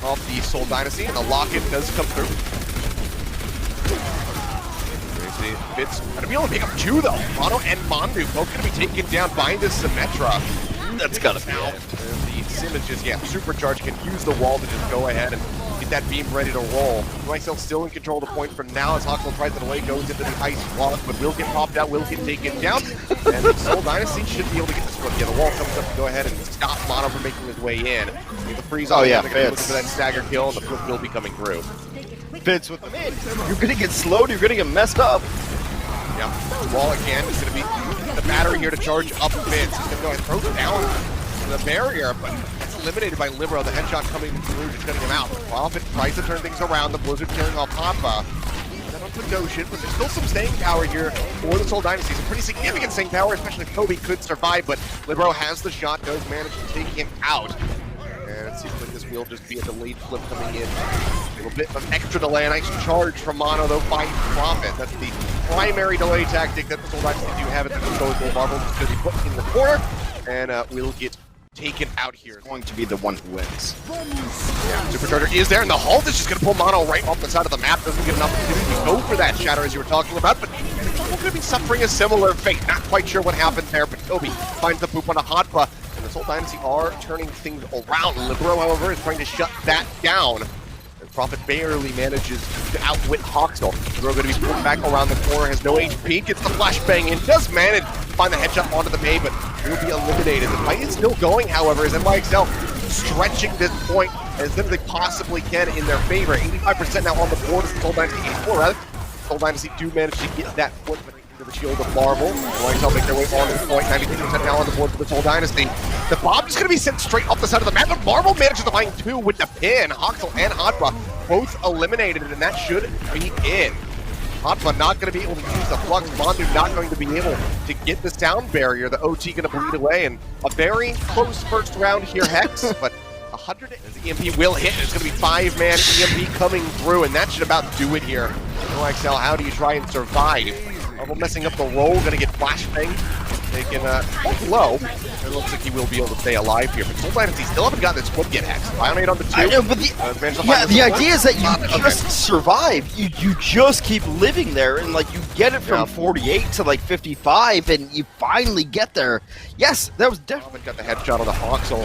of the Seoul Dynasty, and the lock-in does come through. It's gonna be able to pick up two though. Mono and Mandu both gonna be taken down by the Symmetra. That's gotta be now. it. The Sim is just, supercharged, can use the wall to just go ahead and get that beam ready to roll. Myself still in control of the point for now as Akshon tries to delay, goes into the ice block, but will get popped out, will get taken down. And the Seoul Dynasty should be able to get this one. Yeah, the wall comes up to go ahead and stop Mono from making his way in. The freeze on yeah, they're gonna be looking for that stagger kill, and the flip will be coming through. Fits with them in. You're gonna get slowed, you're gonna get messed up. Yeah, wall again is going to be the battery here to charge up Vince. He's going to go and throw down the barrier, but it's eliminated by Libero. The headshot coming through, just cutting him out. Profit tries to turn things around. The Blizzard killing off Papa. That on Notion, but there's still some staying power here for the Seoul Dynasty. Some pretty significant staying power, especially if Kobe could survive, but Libero has the shot, does manage to take him out. And it seems like this will just be a delayed flip coming in. A little bit of extra delay, a nice charge from Mono though by Profit. That's the primary delay tactic that the Seoul Dynasty do have at the disposal. Marvel is going to be put in the corner and will get taken out here. It's going to be the one who wins. Yeah, Supercharger is there, and the Halt is just going to pull Mono right off the side of the map. Doesn't get an opportunity to go for that shatter as you were talking about, but he's going to be suffering a similar fate. Not quite sure what happened there, but Kobe finds the poop on a Hotpa. The Seoul Dynasty are turning things around. Libero, however, is trying to shut that down. And Profit barely manages to outwit Hoxel. Libero going to be pulled back around the corner, has no HP, gets the flashbang in, does manage to find the headshot onto the May, but will be eliminated. The fight is still going, however, as NYXL stretching this point as good as they possibly can in their favor. 85% now on the board as the Seoul Dynasty, 84 rather. Seoul Dynasty do manage to get that flip into the shield of Marvel. NYXL make their way on the point, 92% now on the board for the Seoul Dynasty. The bomb is going to be sent straight off the side of the map, but Marvel manages to find two with the pin. Hoxel and Hotpa both eliminated, and that should be in. Hotpa not going to be able to use the flux. Mandu not going to be able to get the sound barrier. The OT going to bleed away, and a very close first round here, Hex, but 100 as the EMP will hit. It's going to be 5-man EMP coming through, and that should about do it here. NYXL, how do you try and survive? Marvel messing up the roll, going to get flashbang. Taken low. It looks like he will be able to stay alive here, but Seoul Dynasty still haven't got this flip yet, Hex. Bionate on the 2. I know, but the idea is that you just survive. You just keep living there, and like you get it from 48 to like 55, and you finally get there. Yes, that was definitely got the headshot on the Hoxel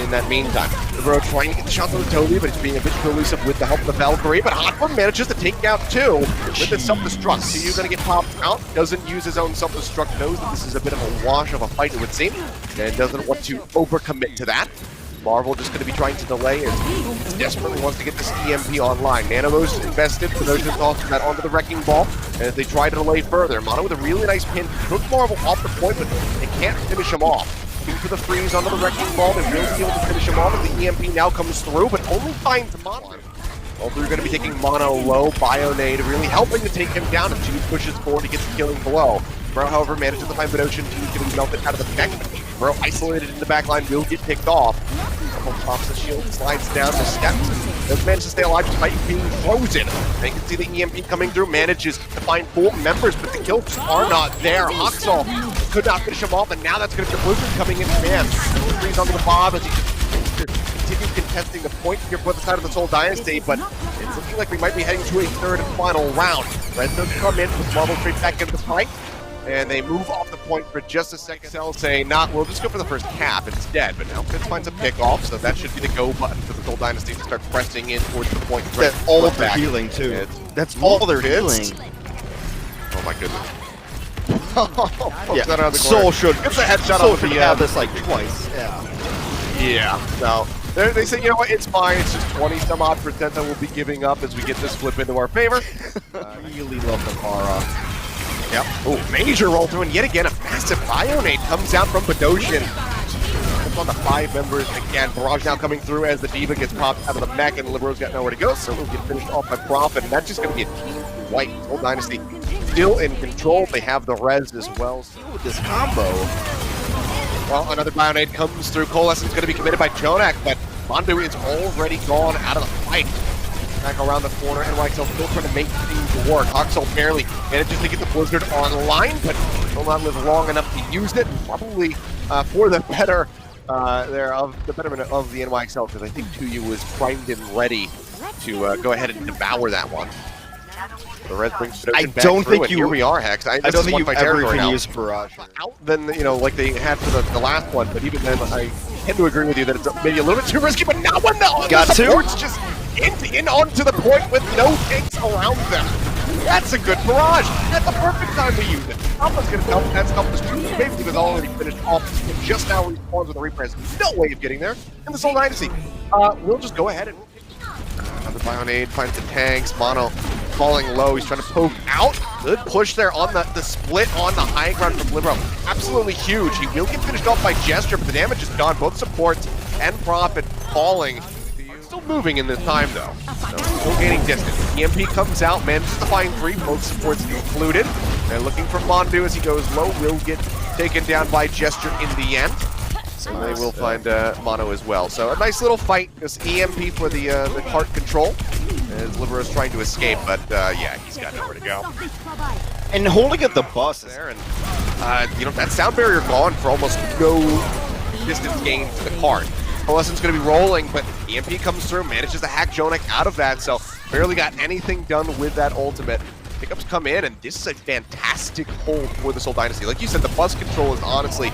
in that meantime. Libero trying to get the shot on the Toby, but it's being a bit elusive with the help of the Valkyrie, but Hotpa manages to take out 2 with the self-destruct. So you're going to get popped out, doesn't use his own self-destruct, knows that this is a bit of a wash of a fight, it would seem, and doesn't want to overcommit to that. Marvel just going to be trying to delay as he desperately wants to get this EMP online. Nano's invested, for those who tossing that onto the Wrecking Ball, and as they try to delay further. Mono with a really nice pin, took Marvel off the point, but they can't finish him off. Into the freeze onto the Wrecking Ball, they will be able to finish him off as the EMP now comes through, but only finds Mono. Well, they're going to be taking Mono low, Bionade really helping to take him down as G pushes forward to get the killing blow. Bro, however, manages to find Binocean. He's going to be melted out of the back. Bro, isolated in the back line, will get picked off. Couple pops the shield, slides down the steps. Does manage to stay alive despite being frozen. They can see the EMP coming through, manages to find 4 members, but the kills are not there. Hoxel could not finish him off, and now that's going to be the Blizzard coming in command. Freeze onto the Bob as he continues contesting the point here for the side of the Seoul Dynasty, but it's looking like we might be heading to a third and final round. Red does come in with Marvel straight back into the fight. And they move off the point for just a second. Cell saying, we'll just go for the first half instead. But now Fitz finds a pick-off, so that should be the go button for the Seoul Dynasty to start pressing in towards the point. That's all they're healing, too. That's all they're healing. Oh, my goodness. Yeah, Seoul should. It's a headshot Seoul on the have this, like, twice. Yeah, so they say, you know what, it's fine. It's just 20-some-odd% that we'll be giving up as we get this flip into our favor. Really love the Mara. Yep. Oh, major roll through, and yet again, a massive Bionade comes out from Badoshin. It's on the 5 members again. Barrage now coming through as the Diva gets popped out of the mech, and Libero's got nowhere to go, so we'll get finished off by Profit, and that's just going to be a team white. Seoul Dynasty still in control. They have the res as well. So with this combo. Well, another Bionade comes through. Coalescence is going to be committed by Jonak, but Mandu is already gone out of the fight. Back around the corner, NYXL still trying to make things work. Hoxel barely manages to get the Blizzard online, but will not live long enough to use it. Probably for the better there of the betterment of the NYXL, because I think 2U was primed and ready to go ahead and devour that one. The Red brings I back don't through, think and you. here we are, Hex. I don't think you ever can use barrage. Out than like they had for the last one, but even then, I tend to agree with you that it's maybe a little bit too risky. But now one, got the to. support's just in onto the point with no tanks around them. That's a good barrage. That's the perfect time to use it. Alpha's gonna help. That's helped us too. Basically, was already finished off. It just now respawns with a reprise. No way of getting there. In the Seoul Dynasty, we'll just go ahead and. Another Bionade finds the tanks. Mono falling low. He's trying to poke out. Good push there on the split on the high ground from Libero. Absolutely huge. He will get finished off by Gesture, but the damage is gone. Both supports and Prophet falling. Still moving in this time though. So still gaining distance. EMP comes out, manages to find 3, both supports included. They're looking for Mondu as he goes low. Will get taken down by Gesture in the end. So they will find Mono as well. So a nice little fight. This EMP for the cart control as Libero's trying to escape, but yeah, he's got nowhere to go. And holding at the bus there, and that sound barrier gone for almost no distance gain to the cart. Coalescent's going to be rolling, but EMP comes through, manages to hack Jonak out of that, so barely got anything done with that ultimate. Pickups come in, and this is a fantastic hold for the Seoul Dynasty. Like you said, the bus control is honestly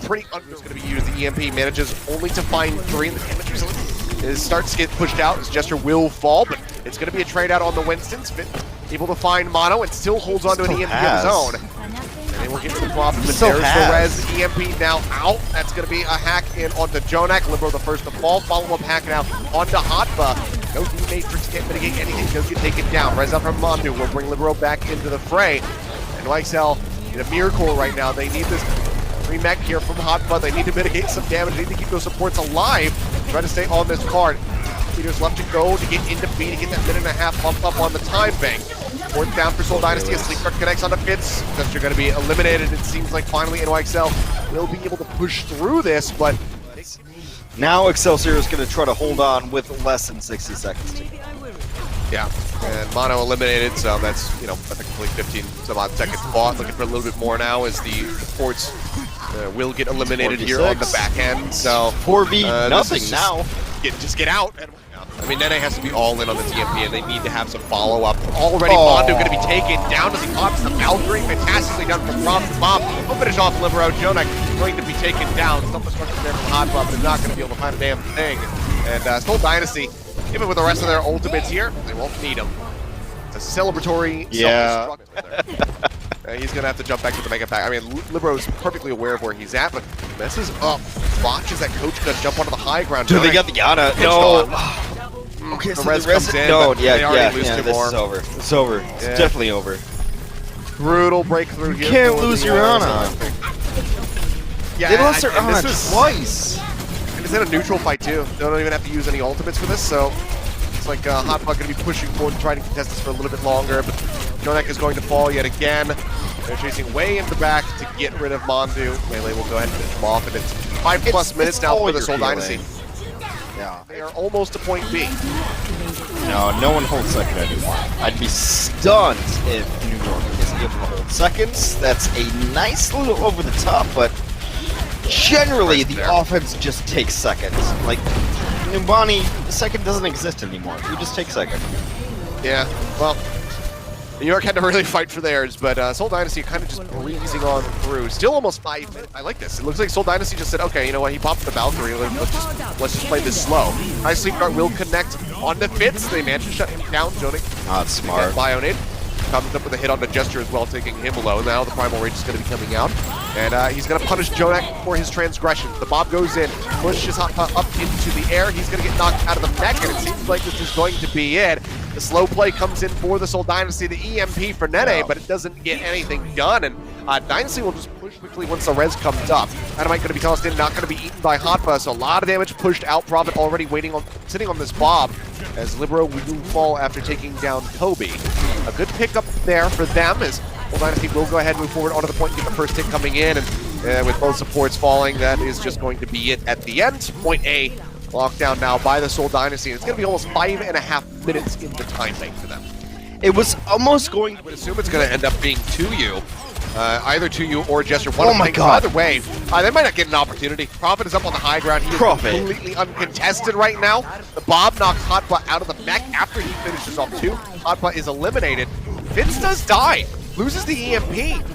pretty under. It's going to be used. The EMP manages only to find 3, and the damage starts to get pushed out as Gesture will fall, but it's going to be a trade out on the Winstons. Able to find Mono and still holds on to an EMP of his own. And they will get to the problem, but there's the res. EMP now out. That's going to be a hack in onto Jonak. Libero the first to fall. Follow-up hacking out onto Hotba. No D-Matrix can't mitigate anything. Does get taken down. Res up from Mondu will bring Libero back into the fray. And YXL in a miracle right now. They need this remech here from Hotba. They need to mitigate some damage. They need to keep those supports alive. Try to stay on this card. Meters left to go to get into B to get that minute and a half bump up on the time bank. Fourth down for Seoul Dynasty as Sleep Guard connects onto Fitz. They're going to be eliminated. It seems like finally NYXL will be able to push through this, but now Excelsior is going to try to hold on with less than 60 seconds. Yeah, and Mono eliminated, so that's, effectively 15 some odd seconds fought. Looking for a little bit more now as the supports will get eliminated here on the back end. So 4v nothing now. Just get out. I mean, Nene has to be all in on the TMP, and they need to have some follow-up. Already, Mondu going to be taken down as he pops the Valkyrie. Fantastically done from Rob to Bob. He'll finish off Libero. Jonak going to be taken down. Self-destruction there from Hotba, but is not going to be able to find a damn thing. And Seoul Dynasty, even with the rest of their ultimates here, they won't need them. It's a celebratory self-destruction there. He's going to have to jump back to the Mega Pack. I mean, Libero's perfectly aware of where he's at, but messes up. Botches that coach going to jump onto the high ground. Dude, they got the Yana. No. Okay, the so res the comes in, no, yeah, this is over. It's over. It's definitely over. Brutal breakthrough here. You can't lose your Ana. Yeah, they lost their Ana twice. And it's in a neutral fight too. They don't even have to use any ultimates for this, so it's like Hotba going to be pushing forward and trying to contest this for a little bit longer, but Jonak is going to fall yet again. They're chasing way in the back to get rid of Mondu. Melee will go ahead and finish him off, and it's 5+ minutes now for the Seoul Dynasty. Yeah. They are almost to point B. No one holds second anymore. I'd be stunned if New York isn't able to hold seconds. That's a nice little over the top, but generally the offense just takes seconds. Like, Numbani, second doesn't exist anymore. You just take second. Yeah, well, New York had to really fight for theirs, but Seoul Dynasty kind of just breezing on through. Still almost 5 minutes. I like this. It looks like Seoul Dynasty just said, okay, you know what? He popped the Valkyrie. Let's just play this slow. Nice Sleep Guard will connect onto Fitz. They managed to shut him down. Jonak. Not smart. Bionade comes up with a hit onto Gesture as well, taking him low. Now the Primal Rage is going to be coming out, and he's going to punish Jonak for his transgressions. The Bob goes in, pushes up into the air. He's going to get knocked out of the mech, and it seems like this is going to be it. The slow play comes in for the Seoul Dynasty, the EMP for Nene, but it doesn't get anything done, and Dynasty will just push quickly once the res comes up. Dynamite going to be tossed in, not going to be eaten by Hotba, so a lot of damage pushed out. Prophet already sitting on this Bob, as Libero will fall after taking down Kobe. A good pickup there for them, as Seoul Dynasty will go ahead and move forward onto the point and get the first hit coming in, and with both supports falling, that is just going to be it at the end. Point A. Locked down now by the Seoul Dynasty. It's going to be almost 5.5 minutes in the time bank for them. It was almost going to... I would assume it's going to end up being 2U. Either 2U or Gesture. One oh my god. Either way, they might not get an opportunity. opportunity. Prophet is up on the high ground. He is Prophet. completely uncontested right now. The Bob knocks Hotbutt out of the mech after he finishes off 2. Hotbutt is eliminated. Vince does die. Loses the EMP.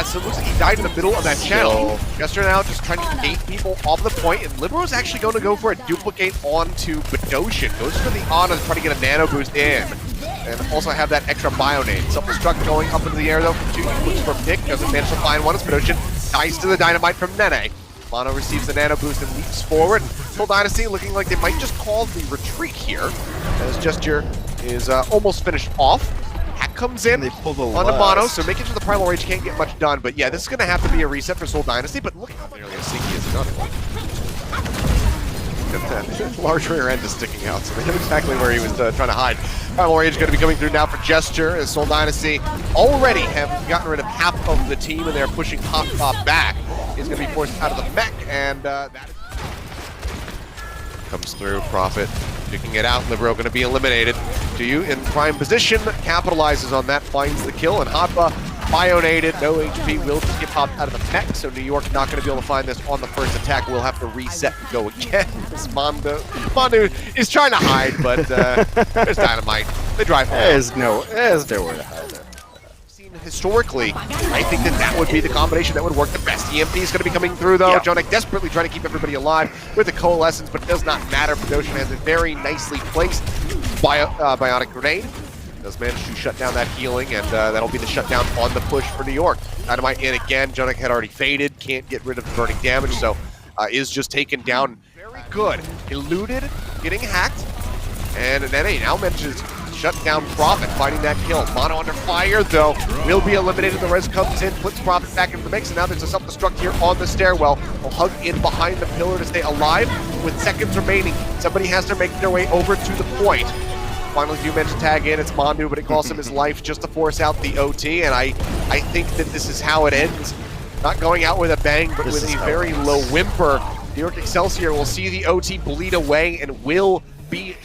So it looks like he died in the middle of that channel. Jester now just trying to gate people off the point, and Libero's actually going to go for a duplicate onto Bedoshin. Goes for the honor to try to get a nano boost in. And also have that extra bio-nade. Self-destruct going up into the air though from 2. He looks for Pick, doesn't manage to find one as Bedoshin dies to the dynamite from Nene. Mono receives the nano boost and leaps forward. Full Dynasty looking like they might just call the retreat here, as Gesture is almost finished off. Hack comes in onto Mono, so making sure the Primal Rage can't get much done. But yeah, this is going to have to be a reset for Seoul Dynasty, but look how nearly as sneaky as another one. That large rear end is sticking out, so they knew exactly where he was trying to hide. Primal Rage going to be coming through now for Gesture, as Seoul Dynasty already have gotten rid of half of the team, and they're pushing Hotbot back. He's going to be forced out of the mech, and that comes through. Prophet picking it out. Libero going to be eliminated. Duel in prime position, capitalizes on that, finds the kill, and Hotba bio-naded, no HP, will just get popped out of the mech, so New York not going to be able to find this on the first attack. We'll have to reset and go again. This Mondo is trying to hide, but there's dynamite. They drive home. There's nowhere to hide there. Historically, I think that would be the combination that would work the best. EMP is going to be coming through, though. Jonik desperately trying to keep everybody alive with the Coalescence, but it does not matter. Bedoshin has a very nicely placed Bionic Grenade. Does manage to shut down that healing, and that'll be the shutdown on the push for New York. Dynamite in again. Jonik had already faded, can't get rid of the burning damage, so is just taken down. Very good. Eluded, getting hacked, and Nene now manages shut down Prophet, finding that kill. Mono under fire, though, will be eliminated. The res comes in, puts Prophet back into the mix, and now there's a self-destruct here on the stairwell. They'll hug in behind the pillar to stay alive. With seconds remaining, somebody has to make their way over to the point. Finally, do mention tag in, it's Mondu, but it costs him his life just to force out the OT, and I think that this is how it ends. Not going out with a bang, but with a very low whimper. New York Excelsior will see the OT bleed away and will be